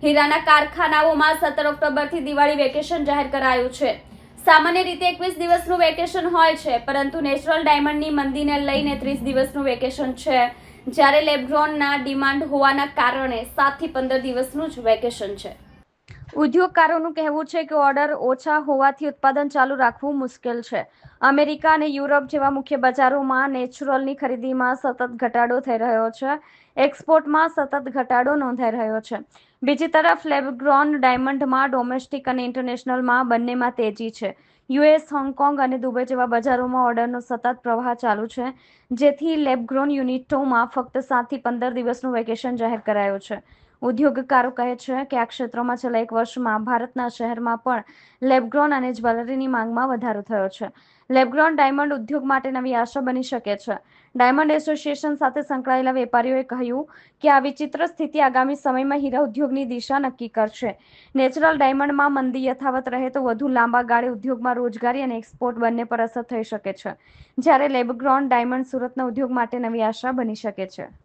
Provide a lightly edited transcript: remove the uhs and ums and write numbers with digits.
હીરાના કારખાનાઓમાં 17 ઓક્ટોબરથી દિવાળી વેકેશન જાહેર કરાયું છે। સામાન્ય રીતે 21 દિવસનું વેકેશન હોય છે, પરંતુ નેચરલ ડાયમંડની મંદીને લઈને 30 દિવસનું વેકેશન છે, જ્યારે લેબગ્રોનના ડિમાન્ડ હોવાના કારણે 7 થી 15 દિવસનું જ વેકેશન છે। ઉદ્યોગકારોનું કહેવું છે કે ઓર્ડર ઓછા હોવાથી ઉત્પાદન ચાલુ રાખવું મુશ્કેલ છે। અમેરિકા અને યુરોપ જેવા મુખ્ય બજારોમાં નેચરલની ખરીદીમાં સતત ઘટાડો થઈ રહ્યો છે। એક્સપોર્ટમાં સતત ઘટાડો નોંધાઈ રહ્યો છે। બીજી તરફ લેબગ્રોન ડાયમંડમાં ડોમેસ્ટિક અને ઇન્ટરનેશનલમાં બંનેમાં તેજી છે। યુએસ, હોંગકોંગ અને દુબઈ જેવા બજારોમાં ઓર્ડરનો સતત પ્રવાહ ચાલુ છે, જેથી લેબગ્રોન યુનિટોમાં ફક્ત 7 થી 15 દિવસનું વેકેશન જાહેર કરાયું છે। ઉદ્યોગકારો કહે છે કે આ ક્ષેત્રોમાં છેલ્લા 1 વર્ષમાં ભારતના શહેરમાં પણ લેબગ્રોન અને જ્વેલરીની માંગમાં વધારો થયો છે। લેબગ્રોન ડાયમંડ ઉદ્યોગ માટે નવી આશા બની શકે છે। ડાયમંડ એસોસિએશન સાથે સંકળાયેલા વેપારીઓએ કહ્યું કે આ વિચિત્ર સ્થિતિ આગામી સમયમાં હીરા ઉદ્યોગની દિશા નક્કી કરશે। નેચરલ ડાયમંડમાં મંદી યથાવત રહે તો વધુ લાંબા ગાળે ઉદ્યોગમાં રોજગારી અને એક્સપોર્ટ બંને પર અસર થઈ શકે છે, જ્યારે લેબગ્રોન ડાયમંડ સુરતના ઉદ્યોગ માટે નવી આશા બની શકે છે।